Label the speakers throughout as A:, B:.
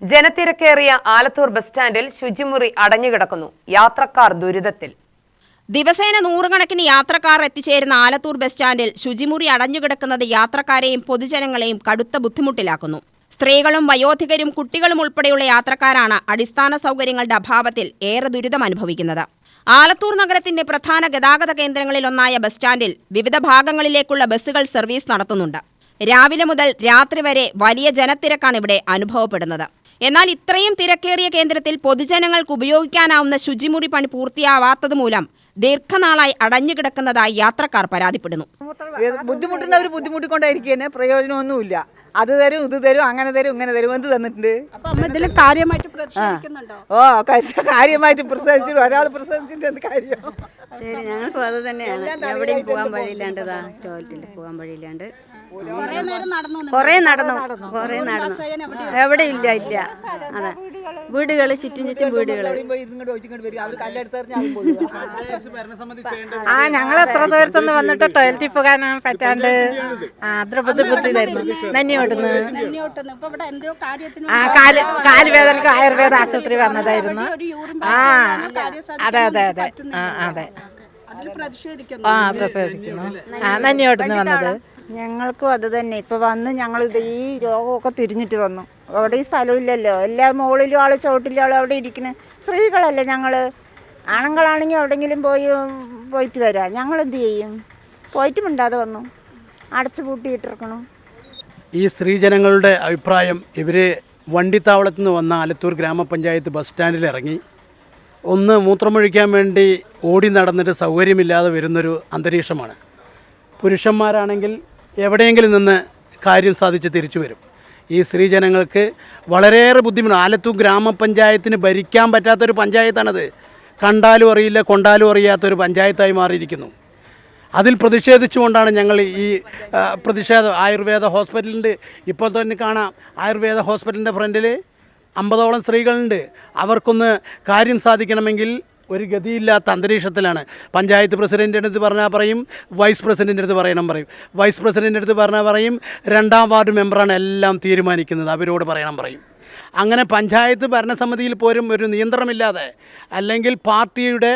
A: ജനത്തിരക്കേറിയ Alathur bus സ്റ്റാൻഡിൽ ശുചിമുറി അടഞ്ഞുകിടക്കുന്നു. യാത്രക്കാർ ദുരിതത്തിൽ.
B: ദിവസേന നൂറുകണക്കിന് യാത്രക്കാർ എത്തിച്ചേരുന്ന ആലത്തൂർ ബസ് സ്റ്റാൻഡിൽ ശുചിമുറി അടഞ്ഞുകിടക്കുന്നത് യാത്രക്കാരെയും പൊതുജനങ്ങളെയും കടുത്ത ബുദ്ധിമുട്ടിലാക്കുന്നു. സ്ത്രീകളും വയോധികരും കുട്ടികളും ഉൾപ്പെടെയുള്ള യാത്രക്കാരാണ് അടിസ്ഥാന സൗകര്യങ്ങളുടെ അഭാവത്തിൽ ഏറെ ദുരിതം അനുഭവിക്കുന്നത്. ആലത്തൂർ നഗരത്തിന്റെ പ്രധാന ഗതാഗത കേന്ദ്രങ്ങളിലൊന്നായ ബസ് സ്റ്റാൻഡിൽ വിവിധ ഭാഗങ്ങളിലേക്കുള്ള ബസ്സുകൾ സർവീസ് നടത്തുന്നുണ്ട്. രാവിലെ മുതൽ രാത്രി വരെ വലിയ ജനത്തിരക്കാണ് ഇവിടെ അനുഭവപ്പെടുന്നത്. എന്നാൽ ഇത്രയും തിരക്കേറിയ കേന്ദ്രത്തിൽ പൊതുജനങ്ങൾക്ക് ഉപയോഗിക്കാനാവുന്ന ശുചിമുറി പണി പൂർത്തിയാവാത്തതുമൂലം ദീർഘനാളായി അടഞ്ഞുകിടക്കുന്നതായി യാത്രക്കാർ പരാതിപ്പെടുന്നു.
C: ബുദ്ധിമുട്ടുന്നവർ ബുദ്ധിമുട്ടിക്കൊണ്ടായിരിക്കും, പ്രയോജനമൊന്നുമില്ല. അത് തരും, ഇത് തരും, അങ്ങനെ തരും, ഇങ്ങനെ തരും, എന്ത് തന്നിട്ടുണ്ട്?
B: കാര്യമായിട്ട് പ്രതിഷേധിക്കുന്നുണ്ടോ?
C: കാര്യമായിട്ട് പ്രതിഷേധിച്ചിട്ട് ഒരാൾ പ്രതിഷേധിച്ചിട്ട് എന്ത് കാര്യം?
D: ശരി, ഞങ്ങൾക്കും അത് തന്നെയാണ്. എവിടെയും പോകാൻ വഴിയില്ലാണ്ടതാ, ടോയ്ലറ്റിൽ പോകാൻ വഴിയില്ലാണ്ട് കുറേ നടന്നു. എവിടെ ഇല്ല. അതെ, വീടുകൾ ചുറ്റും വീടുകൾ.
E: ഞങ്ങൾ എത്ര ദൂരത്തുനിന്ന് വന്നിട്ട് ടോയ്ലറ്റിൽ പോകാൻ പറ്റാണ്ട് അത്ര ബുദ്ധിമുട്ടിലായിരുന്നു. നന്ദിയോട്ടുന്നു കാലുവേദനക്ക് ആയുർവേദ ആശുപത്രി വന്നതായിരുന്നു. അതെ അതെ അതെ അതെ പ്രതിഷേധിക്കുന്നു. നന്ദിയോട്ടുന്ന് വന്നത്.
F: ഞങ്ങൾക്കും അത് തന്നെ. ഇപ്പോൾ വന്ന് ഞങ്ങൾ ഈ രോഗമൊക്കെ തിരിഞ്ഞിട്ട് വന്നു. അവിടെ ഈ സ്ഥലമില്ലല്ലോ, എല്ലാ മുകളിലും ആൾ ചുവട്ടിലും ആൾ അവിടെ ഇരിക്കണ്. സ്ത്രീകളല്ലേ ഞങ്ങൾ. ആണുങ്ങളാണെങ്കിൽ എവിടെയെങ്കിലും പോയിട്ട് വരാം. ഞങ്ങളെന്ത് ചെയ്യും? പോയിട്ട് മിണ്ടാതെ വന്നു, അടച്ചു പൂട്ടിയിട്ടിരിക്കണം.
G: ഈ സ്ത്രീജനങ്ങളുടെ അഭിപ്രായം, ഇവർ വണ്ടിത്താവളത്തിൽ നിന്ന് വന്ന ആലത്തൂർ ഗ്രാമപഞ്ചായത്ത് ബസ് സ്റ്റാൻഡിൽ ഇറങ്ങി ഒന്ന് മൂത്രമൊഴിക്കാൻ വേണ്ടി ഓടി നടന്നിട്ട് സൗകര്യമില്ലാതെ വരുന്നൊരു അന്തരീക്ഷമാണ്. പുരുഷന്മാരാണെങ്കിൽ എവിടെയെങ്കിലും നിന്ന് കാര്യം സാധിച്ച് തിരിച്ചു വരും. ഈ സ്ത്രീജനങ്ങൾക്ക് വളരെയേറെ ബുദ്ധിമുട്ട്. ആലത്തൂർ ഗ്രാമപഞ്ചായത്തിന് ഭരിക്കാൻ പറ്റാത്തൊരു പഞ്ചായത്താണത്. കണ്ടാലും അറിയില്ല, കൊണ്ടാലും അറിയാത്തൊരു പഞ്ചായത്തായി മാറിയിരിക്കുന്നു. അതിൽ പ്രതിഷേധിച്ചുകൊണ്ടാണ് ഞങ്ങൾ ഈ പ്രതിഷേധം. ആയുർവേദ ഹോസ്പിറ്റലിൻ്റെ ഇപ്പോൾ തന്നെ കാണാം. ആയുർവേദ ഹോസ്പിറ്റലിൻ്റെ ഫ്രണ്ടിൽ 50ഓളം സ്ത്രീകളുണ്ട്. അവർക്കൊന്ന് കാര്യം സാധിക്കണമെങ്കിൽ ഒരു ഗതിയില്ലാത്ത അന്തരീക്ഷത്തിലാണ്. പഞ്ചായത്ത് പ്രസിഡൻറ്റിൻ്റെ അടുത്ത് പറഞ്ഞാൽ പറയും, വൈസ് പ്രസിഡൻറ്റിൻ്റെ അടുത്ത് പറയും. വൈസ് പ്രസിഡൻറ്റിൻ്റെ അടുത്ത് പറഞ്ഞാൽ പറയും, 2ാം വാർഡ് മെമ്പറാണ് എല്ലാം തീരുമാനിക്കുന്നത്, അവരോട് പറയും. അങ്ങനെ പഞ്ചായത്ത് ഭരണസമിതിയിൽ പോലും ഒരു നിയന്ത്രണമില്ലാതെ, അല്ലെങ്കിൽ പാർട്ടിയുടെ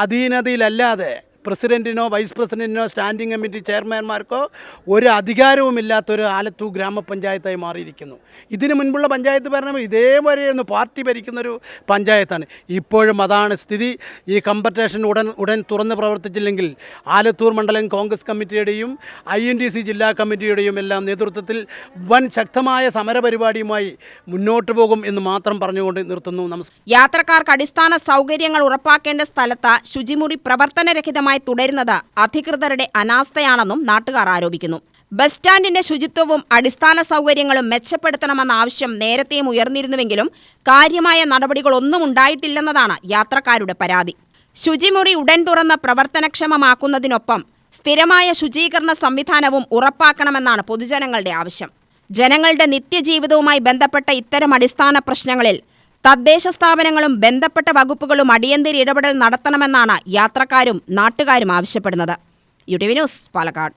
G: അധീനതയിലല്ലാതെ പ്രസിഡൻറ്റിനോ വൈസ് പ്രസിഡൻറ്റിനോ സ്റ്റാൻഡിംഗ് കമ്മിറ്റി ചെയർമാൻമാർക്കോ ഒരു അധികാരവുമില്ലാത്തൊരു ആലത്തൂർ ഗ്രാമപഞ്ചായത്തായി മാറിയിരിക്കുന്നു. ഇതിനു മുൻപുള്ള പഞ്ചായത്ത് ഭരണം ഇതേവരെയൊന്ന് പാർട്ടി ഭരിക്കുന്നൊരു പഞ്ചായത്താണ്. ഇപ്പോഴും അതാണ് സ്ഥിതി. ഈ കമ്പറ്റേഷൻ ഉടൻ തുറന്ന് പ്രവർത്തിച്ചില്ലെങ്കിൽ ആലത്തൂർ മണ്ഡലം കോൺഗ്രസ് കമ്മിറ്റിയുടെയും INTC ജില്ലാ കമ്മിറ്റിയുടെയും എല്ലാം നേതൃത്വത്തിൽ വൻ ശക്തമായ സമരപരിപാടിയുമായി മുന്നോട്ട് പോകും എന്ന് മാത്രം പറഞ്ഞുകൊണ്ട് നിർത്തുന്നു. നമസ്കാരം.
B: യാത്രക്കാർക്ക് അടിസ്ഥാന സൗകര്യങ്ങൾ ഉറപ്പാക്കേണ്ട സ്ഥലത്ത് ശുചിമുറി പ്രവർത്തനരഹിതമായി തുടരുന്നത് അധികൃതരുടെ അനാസ്ഥയാണെന്നും നാട്ടുകാർ ആരോപിക്കുന്നു. ബസ് സ്റ്റാൻഡിന്റെ ശുചിത്വവും അടിസ്ഥാന സൗകര്യങ്ങളും മെച്ചപ്പെടുത്തണമെന്ന ആവശ്യം നേരത്തെയും ഉയർന്നിരുന്നുവെങ്കിലും കാര്യമായ നടപടികളൊന്നും ഉണ്ടായിട്ടില്ലെന്നതാണ് യാത്രക്കാരുടെ പരാതി. ശുചിമുറി ഉടൻ തുറന്ന് പ്രവർത്തനക്ഷമമാക്കുന്നതിനൊപ്പം സ്ഥിരമായ ശുചീകരണ സംവിധാനവും ഉറപ്പാക്കണമെന്നാണ് പൊതുജനങ്ങളുടെ ആവശ്യം. ജനങ്ങളുടെ നിത്യജീവിതവുമായി ബന്ധപ്പെട്ട ഇത്തരം അടിസ്ഥാന പ്രശ്നങ്ങളിൽ തദ്ദേശ സ്ഥാപനങ്ങളും ബന്ധപ്പെട്ട വകുപ്പുകളും അടിയന്തര ഇടപെടൽ നടത്തണമെന്നാണ് യാത്രക്കാരും നാട്ടുകാരും ആവശ്യപ്പെടുന്നത്. UTV news, Palakkad.